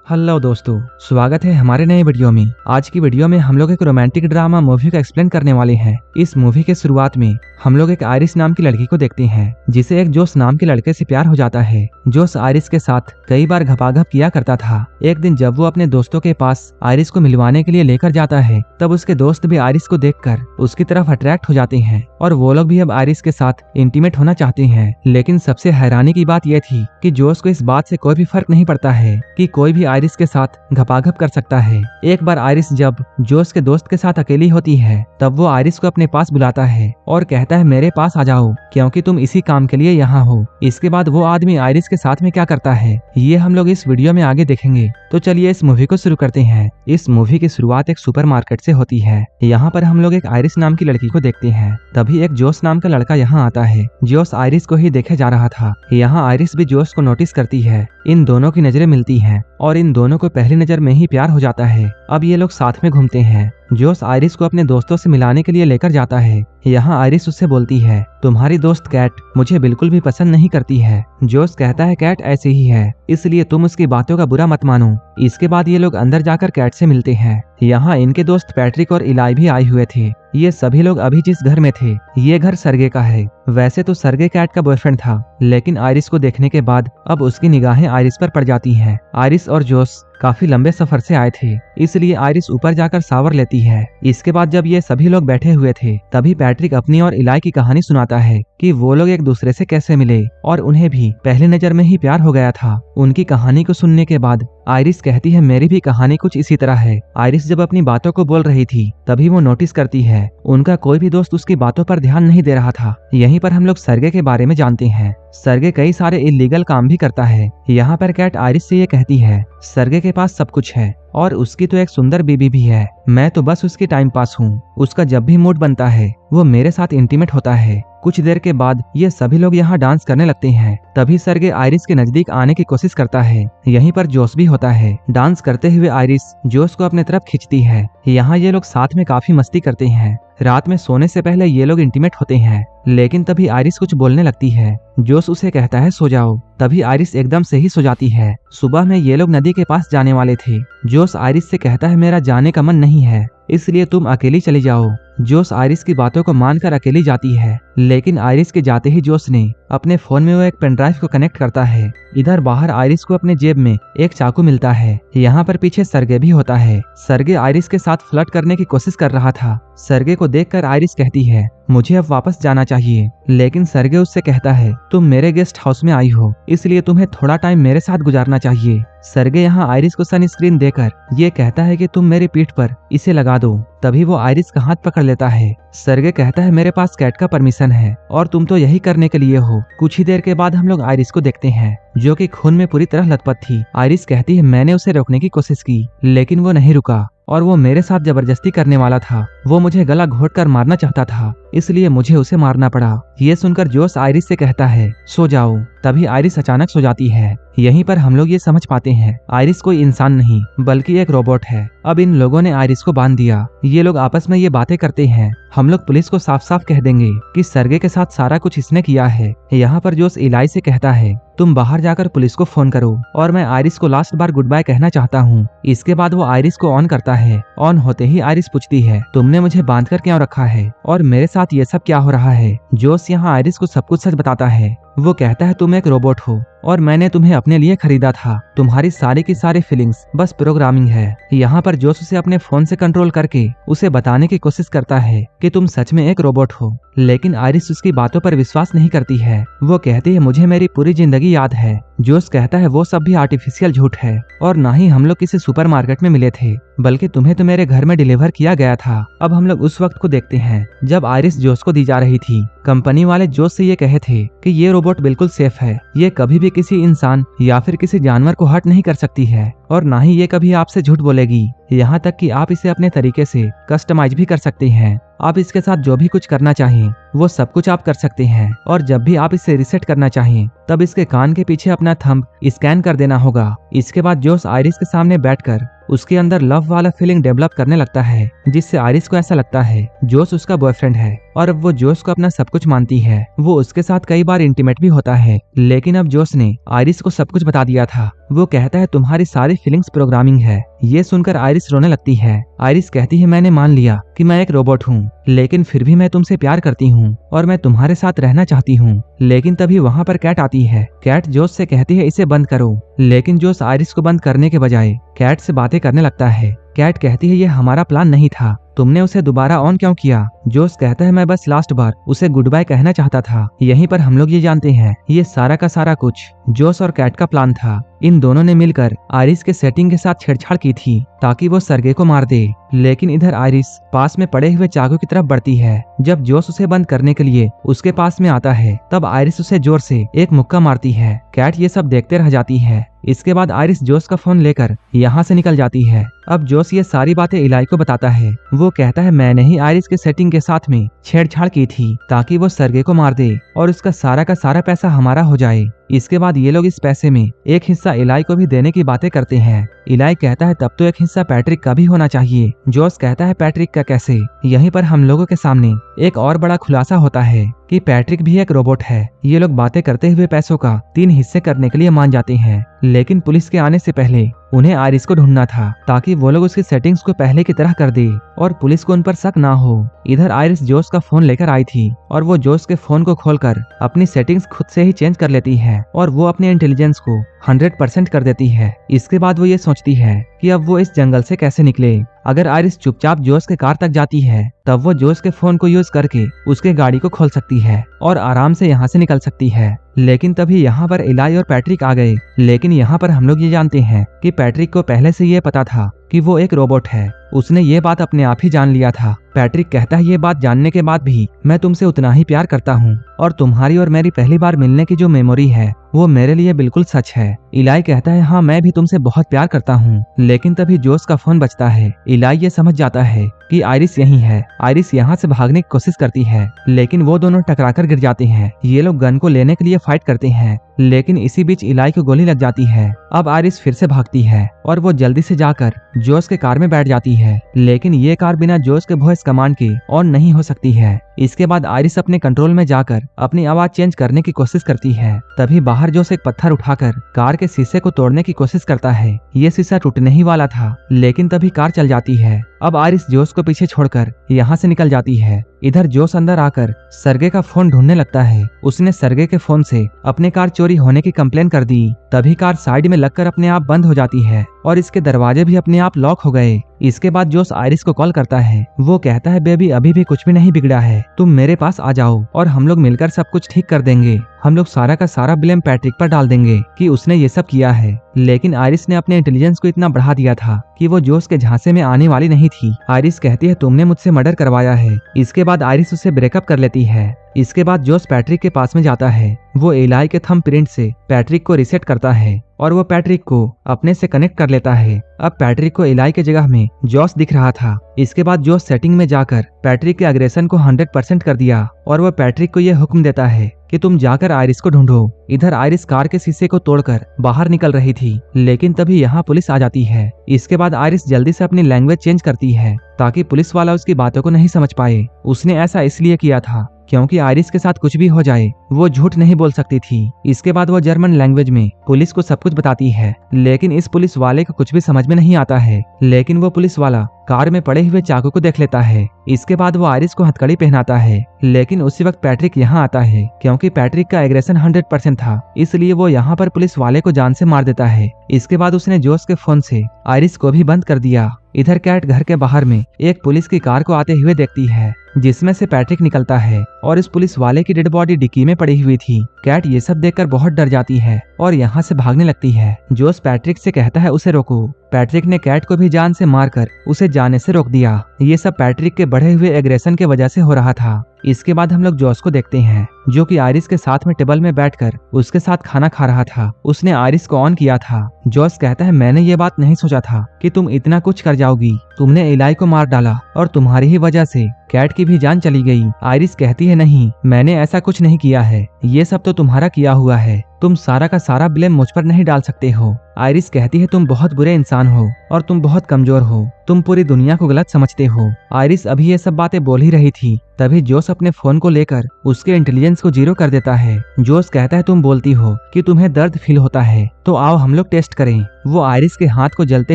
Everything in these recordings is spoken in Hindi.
हेलो दोस्तों, स्वागत है हमारे नए वीडियो में। आज की वीडियो में हम लोग एक रोमांटिक ड्रामा मूवी का एक्सप्लेन करने वाले हैं। इस मूवी के शुरुआत में हम लोग एक आयरिस नाम की लड़की को देखते हैं, जिसे एक जोश नाम के लड़के से प्यार हो जाता है। जोश आयरिस के साथ कई बार घपाघप किया करता था। एक दिन जब वो अपने दोस्तों के पास आयरिस को मिलवाने के लिए लेकर जाता है, तब उसके दोस्त भी आयरिस को देखकर उसकी तरफ अट्रैक्ट हो जाते हैं और वो लोग भी अब आयरिस के साथ इंटीमेट होना चाहते हैं। लेकिन सबसे हैरानी की बात यह थी कि जोश को इस बात से कोई भी फर्क नहीं पड़ता है कि कोई भी आयरिस के साथ घपाघप कर सकता है। एक बार आयरिस जब जोश के दोस्त के साथ अकेली होती है, तब वो आयरिस को अपने पास बुलाता है और कहता है मेरे पास आ जाओ, क्योंकि तुम इसी काम के लिए यहाँ हो। इसके बाद वो आदमी आयरिस के साथ में क्या करता है, ये हम लोग इस वीडियो में आगे देखेंगे। तो चलिए इस मूवी को शुरू करते हैं। इस मूवी की शुरुआत एक सुपरमार्केट से होती है। यहाँ पर हम लोग एक आयरिस नाम की लड़की को देखते हैं। तभी एक जोश नाम का लड़का यहाँ आता है। जोश आयरिस को ही देखे जा रहा था। यहाँ आयरिस भी जोश को नोटिस करती है। इन दोनों की नजरें मिलती हैं और इन दोनों को पहली नजर में ही प्यार हो जाता है। अब ये लोग साथ में घूमते हैं। जोश आयरिस को अपने दोस्तों से मिलाने के लिए लेकर जाता है। यहाँ आयरिस उससे बोलती है तुम्हारी दोस्त कैट मुझे बिल्कुल भी पसंद नहीं करती है। जोश कहता है कैट ऐसे ही है, इसलिए तुम उसकी बातों का बुरा मत मानो। इसके बाद ये लोग अंदर जाकर कैट से मिलते हैं। यहाँ इनके दोस्त पैट्रिक और इलाई भी आए हुए थे। ये सभी लोग अभी जिस घर में थे, ये घर सरगे का है। वैसे तो सरगे कैट का बॉयफ्रेंड था, लेकिन आयरिस को देखने के बाद अब उसकी निगाहें आयरिस पर पड़ जाती हैं। आयरिस और जोश काफी लंबे सफर से आए थे, इसलिए आयरिस ऊपर जाकर शावर लेती है। इसके बाद जब ये सभी लोग बैठे हुए थे, तभी पैट्रिक अपनी और इलाई की कहानी सुनाता है कि वो लोग एक दूसरे से कैसे मिले और उन्हें भी पहली नजर में ही प्यार हो गया था। उनकी कहानी को सुनने के बाद आयरिस कहती है मेरी भी कहानी कुछ इसी तरह है। आयरिस जब अपनी बातों को बोल रही थी, तभी वो नोटिस करती है उनका कोई भी दोस्त उसकी बातों पर ध्यान नहीं दे रहा था। यहीं पर हम लोग सरगे के बारे में जानते हैं। सरगे कई सारे इल्लीगल काम भी करता है। यहाँ पर कैट आयरिस से ये कहती है सरगे के पास सब कुछ है और उसकी तो एक सुंदर बीबी भी है। मैं तो बस उसकी टाइम पास हूँ। उसका जब भी मूड बनता है वो मेरे साथ इंटीमेट होता है। कुछ देर के बाद ये सभी लोग यहाँ डांस करने लगते हैं। तभी सरगे आयरिस के नजदीक आने की कोशिश करता है। यहीं पर जोश भी होता है। डांस करते हुए आयरिस जोश को अपने तरफ खींचती है। यहाँ ये लोग साथ में काफी मस्ती करते हैं। रात में सोने से पहले ये लोग इंटीमेट होते हैं, लेकिन तभी आयरिस कुछ बोलने लगती है। जोश उसे कहता है सो जाओ। तभी आयरिस एकदम से ही सो जाती है। सुबह में ये लोग नदी के पास जाने वाले थे। जोश आयरिस से कहता है मेरा जाने का मन नहीं है, इसलिए तुम अकेली चली जाओ। जोश आयरिस की बातों को मानकर अकेली जाती है, लेकिन आयरिस के जाते ही जोश ने अपने फोन में वो एक पेनड्राइव को कनेक्ट करता है। इधर बाहर आयरिस को अपने जेब में एक चाकू मिलता है। यहाँ पर पीछे सरगे भी होता है। सरगे आयरिस के साथ फ्लर्ट करने की कोशिश कर रहा था। सरगे को देखकर आयरिस कहती है मुझे अब वापस जाना चाहिए, लेकिन सरगे उससे कहता है तुम मेरे गेस्ट हाउस में आई हो, इसलिए तुम्हें थोड़ा टाइम मेरे साथ गुजारना चाहिए। सरगे यहाँ आयरिस को सनस्क्रीन देकर ये कहता है कि तुम मेरी पीठ पर इसे लगा दो। तभी वो आयरिस का हाथ पकड़ लेता है। सरगे कहता है मेरे पास कैट का परमिशन है और तुम तो यही करने के लिए हो। कुछ ही देर के बाद हम लोग आयरिस को देखते हैं, जो कि खून में पूरी तरह लथपथ थी। आयरिस कहती है मैंने उसे रोकने की कोशिश की, लेकिन वो नहीं रुका और वो मेरे साथ जबरदस्ती करने वाला था। वो मुझे गला घोंटकर मारना चाहता था, इसलिए मुझे उसे मारना पड़ा। ये सुनकर जोश आयरिस से कहता है सो जाओ। तभी आयरिस अचानक सो जाती है। यहीं पर हम लोग ये समझ पाते हैं आयरिस कोई इंसान नहीं बल्कि एक रोबोट है। अब इन लोगों ने आयरिस को बांध दिया। ये लोग आपस में ये बातें करते हैं हम लोग पुलिस को साफ साफ कह देंगे कि सरगे के साथ सारा कुछ इसने किया है। यहाँ पर जोश इलाई से कहता है तुम बाहर जाकर पुलिस को फोन करो और मैं आयरिस को लास्ट बार गुड बाय कहना चाहता हूँ। इसके बाद वो आयरिस को ऑन करता है। ऑन होते ही आयरिस पूछती है तुमने मुझे बांध कर क्यों रखा है और मेरे साथ ये सब क्या हो रहा है। जोश यहाँ आयरिस को सब कुछ सच बताता है। वो कहता है तुम एक रोबोट हो और मैंने तुम्हें अपने लिए खरीदा था। तुम्हारी सारी की सारी फीलिंग्स बस प्रोग्रामिंग है। यहाँ पर जोश उसे अपने फोन से कंट्रोल करके उसे बताने की कोशिश करता है कि तुम सच में एक रोबोट हो, लेकिन आयरिस उसकी बातों पर विश्वास नहीं करती है। वो कहती है मुझे मेरी पूरी जिंदगी याद है। जोश कहता है वो सब भी आर्टिफिशियल झूठ है और ना ही हम लोग किसी सुपरमार्केट में मिले थे, बल्कि तुम्हें तो मेरे घर में डिलीवर किया गया था। अब हम लोग उस वक्त को देखते हैं जब आयरिस जोश को दी जा रही थी। कंपनी वाले जोश से ये कहे थे कि ये रोबोट बिल्कुल सेफ है, ये कभी भी किसी इंसान या फिर किसी जानवर को हर्ट नहीं कर सकती है और ना ही ये कभी आपसे झूठ बोलेगी। यहाँ तक कि आप इसे अपने तरीके से कस्टमाइज भी कर सकते हैं। आप इसके साथ जो भी कुछ करना चाहें वो सब कुछ आप कर सकते हैं और जब भी आप इसे रिसेट करना चाहें तब इसके कान के पीछे अपना थंब स्कैन कर देना होगा। इसके बाद जोश आयरिस के सामने बैठकर उसके अंदर लव वाला फीलिंग डेवलप करने लगता है, जिससे आयरिस को ऐसा लगता है जोश उसका बॉयफ्रेंड है और अब वो जोश को अपना सब कुछ मानती है। वो उसके साथ कई बार इंटीमेट भी होता है, लेकिन अब जोश ने आयरिस को सब कुछ बता दिया था। वो कहता है तुम्हारी सारी फीलिंग्स प्रोग्रामिंग है। ये सुनकर आयरिस रोने लगती है। आयरिस कहती है मैंने मान लिया कि मैं एक रोबोट हूँ, लेकिन फिर भी मैं तुमसे प्यार करती हूँ और मैं तुम्हारे साथ रहना चाहती हूँ। लेकिन तभी वहाँ पर कैट आती है। कैट जोश से कहती है इसे बंद करो, लेकिन जोश आयरिस को बंद करने के बजाय कैट से बातें करने लगता है। कैट कहती है ये हमारा प्लान नहीं था, तुमने उसे दोबारा ऑन क्यों किया? जोश कहता है मैं बस लास्ट बार उसे गुड बाय कहना चाहता था। यहीं पर हम लोग ये जानते हैं ये सारा का सारा कुछ जोश और कैट का प्लान था। इन दोनों ने मिलकर आयरिस के सेटिंग के साथ छेड़छाड़ की थी ताकि वो सरगे को मार दे। लेकिन इधर आयरिस पास में पड़े हुए चाकू की तरफ बढ़ती है। जब जोश उसे बंद करने के लिए उसके पास में आता है, तब आयरिस उसे जोर से एक मुक्का मारती है। कैट ये सब देखते रह जाती है। इसके बाद आयरिस जोश का फोन लेकर यहाँ से निकल जाती है। अब जोश ये सारी बातें इलाई को बताता है। वो कहता है मैंने ही आयरिस के सेटिंग के साथ में छेड़छाड़ की थी ताकि वो सरगे को मार दे और उसका सारा का सारा पैसा हमारा हो जाए। इसके बाद ये लोग इस पैसे में एक हिस्सा इलाई को भी देने की बातें करते हैं। इलाई कहता है तब तो एक हिस्सा पैट्रिक का भी होना चाहिए। जोश कहता है पैट्रिक का कैसे? यहीं पर हम लोगों के सामने एक और बड़ा खुलासा होता है कि पैट्रिक भी एक रोबोट है। ये लोग बातें करते हुए पैसों का 3 हिस्से करने के लिए मान जाते हैं, लेकिन पुलिस के आने से पहले उन्हें आयरिस को ढूंढना था ताकि वो लोग उसकी सेटिंग्स को पहले की तरह कर दे और पुलिस को उन पर शक ना हो। इधर आयरिस जोश का फोन लेकर आई थी और वो जोश के फोन को खोलकर अपनी सेटिंग्स खुद से ही चेंज कर लेती है और वो अपने इंटेलिजेंस को 100% कर देती है। इसके बाद वो ये सोचती है कि अब वो इस जंगल से कैसे निकले। अगर आयरिस चुपचाप जोश के कार तक जाती है, तब वो जोश के फोन को यूज करके उसके गाड़ी को खोल सकती है और आराम से यहाँ से निकल सकती है। लेकिन तभी यहाँ पर इलाई और पैट्रिक आ गए। लेकिन यहाँ पर हम लोग ये जानते हैं कि पैट्रिक को पहले से ये पता था कि वो एक रोबोट है। उसने ये बात अपने आप ही जान लिया था। पैट्रिक कहता है ये बात जानने के बाद भी मैं तुमसे उतना ही प्यार करता हूँ और तुम्हारी और मेरी पहली बार मिलने की जो मेमोरी है वो मेरे लिए बिल्कुल सच है। इलाई कहता है हाँ मैं भी तुमसे बहुत प्यार करता हूँ। लेकिन तभी जोश का फोन बजता है। इलाई ये समझ जाता है कि आयरिस यहीं है। आयरिस यहाँ से भागने की कोशिश करती है, लेकिन वो दोनों टकराकर गिर जाते हैं। ये लोग गन को लेने के लिए फाइट करते हैं, लेकिन इसी बीच इलाई को गोली लग जाती है। अब आयरिस फिर से भागती है और वो जल्दी से जाकर जोश के कार में बैठ जाती है, लेकिन ये कार बिना जोश के वॉइस कमांड के ऑन नहीं हो सकती है। इसके बाद आयरिस अपने कंट्रोल में जाकर अपनी आवाज चेंज करने की कोशिश करती है। तभी बाहर जोश एक पत्थर उठाकर कार के शीशे को तोड़ने की कोशिश करता है। ये शीशा टूटने ही वाला था, लेकिन तभी कार चल जाती है। अब आयरिस जोश को पीछे छोड़कर यहाँ से निकल जाती है। इधर जोश अंदर आकर सरगे का फोन ढूंढने लगता है। उसने सरगे के फोन से अपने कार चोरी होने की कंप्लेन कर दी। तभी कार साइड में लगकर अपने आप बंद हो जाती है और इसके दरवाजे भी अपने आप लॉक हो गए। इसके बाद जोश आयरिस को कॉल करता है। वो कहता है बेबी अभी भी कुछ भी नहीं बिगड़ा है, तुम मेरे पास आ जाओ और हम लोग मिलकर सब कुछ ठीक कर देंगे। हम लोग सारा का सारा ब्लेम पैट्रिक पर डाल देंगे कि उसने ये सब किया है। लेकिन आयरिस ने अपने इंटेलिजेंस को इतना बढ़ा दिया था कि वो जोश के झांसे में आने वाली नहीं थी। आयरिस कहती है तुमने मुझसे मर्डर करवाया है। इसके बाद आयरिस उससे ब्रेकअप कर लेती है। इसके बाद जोश पैट्रिक के पास में जाता है। वो इलाई के थंब प्रिंट से पैट्रिक को रीसेट करता है और वो पैट्रिक को अपने से कनेक्ट कर लेता है। अब पैट्रिक को इलाई के जगह में जोश दिख रहा था। इसके बाद जोश सेटिंग में जाकर पैट्रिक के अग्रेशन को 100% कर दिया और वो पैट्रिक को यह हुक्म देता है कि तुम जाकर आयरिस को ढूंढो। इधर आयरिस कार के शीशे को तोड़कर बाहर निकल रही थी, लेकिन तभी यहाँ पुलिस आ जाती है। इसके बाद आयरिस जल्दी से अपनी लैंग्वेज चेंज करती है ताकि पुलिस वाला उसकी बातों को नहीं समझ पाए। उसने ऐसा इसलिए किया था क्योंकि आयरिस के साथ कुछ भी हो जाए वो झूठ नहीं बोल सकती थी। इसके बाद वो जर्मन लैंग्वेज में पुलिस को सब कुछ बताती है, लेकिन इस पुलिस वाले को कुछ भी समझ में नहीं आता है। लेकिन वो पुलिस वाला कार में पड़े हुए चाकू को देख लेता है। इसके बाद वो आयरिस को हथकड़ी पहनाता है, लेकिन उसी वक्त पैट्रिक यहाँ आता है। क्योंकि पैट्रिक का एग्रेशन 100% था, इसलिए वो यहाँ पर पुलिस वाले को जान से मार देता है। इसके बाद उसने जोश के फोन से आयरिस को भी बंद कर दिया। इधर कैट घर के बाहर में एक पुलिस की कार को आते हुए देखती है, जिसमें से पैट्रिक निकलता है और इस पुलिस वाले की डेड बॉडी डिक्की में पड़ी हुई थी। कैट ये सब देखकर बहुत डर जाती है और यहाँ से भागने लगती है। जोश पैट्रिक से कहता है उसे रोको। पैट्रिक ने कैट को भी जान से मारकर उसे जाने से रोक दिया। ये सब पैट्रिक के बढ़े हुए एग्रेशन के वजह से हो रहा था। इसके बाद हम लोग जोश को देखते हैं, जो कि आयरिस के साथ में टेबल में बैठकर उसके साथ खाना खा रहा था। उसने आयरिस को ऑन किया था। जोश कहता है मैंने ये बात नहीं सोचा था कि तुम इतना कुछ कर जाओगी। तुमने इलाई को मार डाला और तुम्हारी ही वजह से कैट की भी जान चली गई। आयरिस कहती है नहीं, मैंने ऐसा कुछ नहीं किया है, ये सब तो तुम्हारा किया हुआ है। तुम सारा का सारा ब्लेम मुझ पर नहीं डाल सकते हो। आयरिस कहती है तुम बहुत बुरे इंसान हो और तुम बहुत कमजोर हो, तुम पूरी दुनिया को गलत समझते हो। आयरिस अभी ये सब बातें बोल ही रही थी तभी जोस अपने फोन को लेकर उसके इंटेलिजेंस को 0 कर देता है। जोस कहता है तुम बोलती हो कि तुम्हें दर्द फील होता है, तो आओ हम लोग टेस्ट करें। वो आयरिस के हाथ को जलते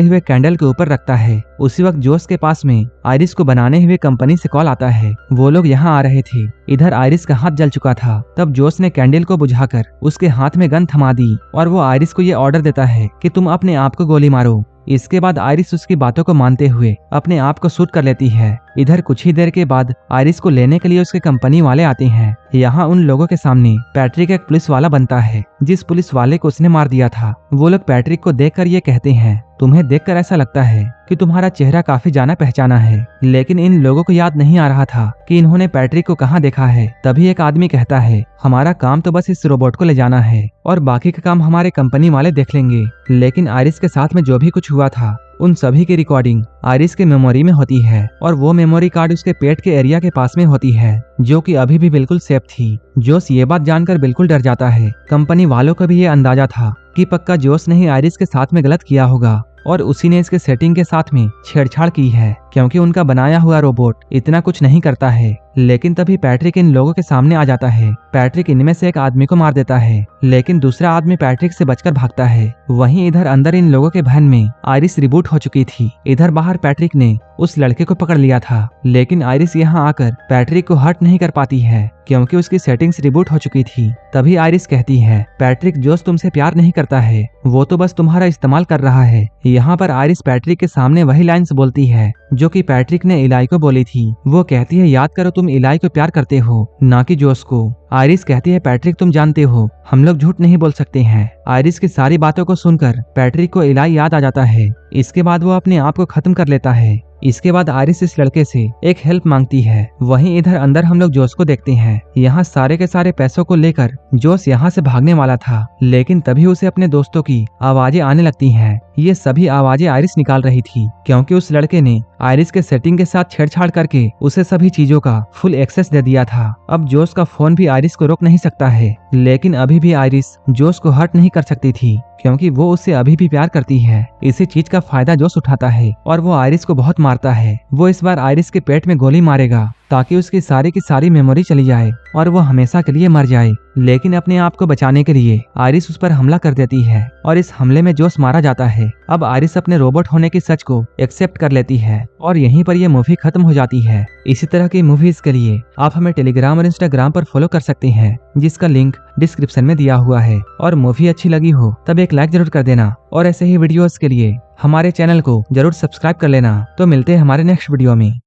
हुए कैंडल के ऊपर रखता है। उसी वक्त जोस के पास में आयरिस को बनाने हुए कंपनी से कॉल आता है। वो लोग यहाँ आ रहे थे। इधर आयरिस का हाथ जल चुका था। तब जोस ने कैंडल को बुझाकर उसके हाथ में गन थमा दी और वो आयरिस को ये ऑर्डर देता है कि तुम अपने आप को गोली मारो। इसके बाद आयरिस उसकी बातों को मानते हुए अपने आप को शूट कर लेती है। इधर कुछ ही देर के बाद आयरिस को लेने के लिए उसके कंपनी वाले आते हैं। यहाँ उन लोगों के सामने पैट्रिक एक पुलिस वाला बनता है, जिस पुलिस वाले को उसने मार दिया था। वो लोग पैट्रिक को देखकर ये कहते हैं, तुम्हें देखकर ऐसा लगता है कि तुम्हारा चेहरा काफी जाना पहचाना है। लेकिन इन लोगों को याद नहीं आ रहा था कि इन्होंने पैट्रिक को कहाँ देखा है। तभी एक आदमी कहता है, हमारा काम तो बस इस रोबोट को ले जाना है और बाकी का काम हमारे कंपनी वाले देख लेंगे। लेकिन आयरिस के साथ में जो भी कुछ हुआ था उन सभी की रिकॉर्डिंग आयरिस के मेमोरी में होती है और वो मेमोरी कार्ड उसके पेट के एरिया के पास में होती है, जो कि अभी भी बिल्कुल सेफ थी। जोस ये बात जानकर बिल्कुल डर जाता है। कंपनी वालों को भी ये अंदाजा था कि पक्का जोस ने ही आयरिस के साथ में गलत किया होगा और उसी ने इसके सेटिंग के साथ में छेड़छाड़ की है, क्योंकि उनका बनाया हुआ रोबोट इतना कुछ नहीं करता है। लेकिन तभी पैट्रिक इन लोगों के सामने आ जाता है। पैट्रिक इनमें से एक आदमी को मार देता है, लेकिन दूसरा आदमी पैट्रिक से बचकर भागता है। वहीं इधर अंदर इन लोगों के वैन में आयरिस रिबूट हो चुकी थी। इधर बाहर पैट्रिक ने उस लड़के को पकड़ लिया था, लेकिन आयरिस यहाँ आकर पैट्रिक को हर्ट नहीं कर पाती है, क्योंकि उसकी सेटिंग्स रिबूट हो चुकी थी। तभी आयरिस कहती है, पैट्रिक जोस तुमसे प्यार नहीं करता है, वो तो बस तुम्हारा इस्तेमाल कर रहा है। यहाँ पर आयरिस पैट्रिक के सामने वही लाइन्स बोलती है जो कि पैट्रिक ने इलाई को बोली थी। वो कहती है, याद करो तुम इलाई को प्यार करते हो, ना कि जोस को। आयरिस कहती है, पैट्रिक तुम जानते हो हम लोग झूठ नहीं बोल सकते हैं। आयरिस की सारी बातों को सुनकर पैट्रिक को इलाई याद आ जाता है। इसके बाद वो अपने आप को खत्म कर लेता है। इसके बाद आयरिस इस लड़के से एक हेल्प मांगती है। वहीं इधर अंदर हम लोग जोस को देखते हैं। यहाँ सारे के सारे पैसों को लेकर जोस यहाँ से भागने वाला था, लेकिन तभी उसे अपने दोस्तों की आवाजें आने लगती हैं। ये सभी आवाजें आयरिस निकाल रही थी, क्योंकि उस लड़के ने आयरिस के सेटिंग के साथ छेड़छाड़ करके उसे सभी चीजों का फुल एक्सेस दे दिया था। अब जोस का फोन भी आयरिस को रोक नहीं सकता है, लेकिन अभी भी आयरिस जोस को हर्ट नहीं कर सकती थी, क्योंकि वो उससे अभी भी प्यार करती है। इसी चीज का फायदा जोस उठाता है और वो आयरिस को बहुत मारता है। वो इस बार आयरिस के पेट में गोली मारेगा ताकि उसकी सारी की सारी मेमोरी चली जाए और वो हमेशा के लिए मर जाए। लेकिन अपने आप को बचाने के लिए आयरिस उस पर हमला कर देती है और इस हमले में जोस मारा जाता है। अब आयरिस अपने रोबोट होने की सच को एक्सेप्ट कर लेती है और यहीं पर ये मूवी खत्म हो जाती है। इसी तरह की मूवीज के लिए आप हमें टेलीग्राम और इंस्टाग्राम पर फॉलो कर सकते हैं, जिसका लिंक डिस्क्रिप्शन में दिया हुआ है। और मूवी अच्छी लगी हो तब एक लाइक जरूर कर देना और ऐसे ही वीडियोस के लिए हमारे चैनल को जरूर सब्सक्राइब कर लेना। तो मिलते हैं हमारे नेक्स्ट वीडियो में।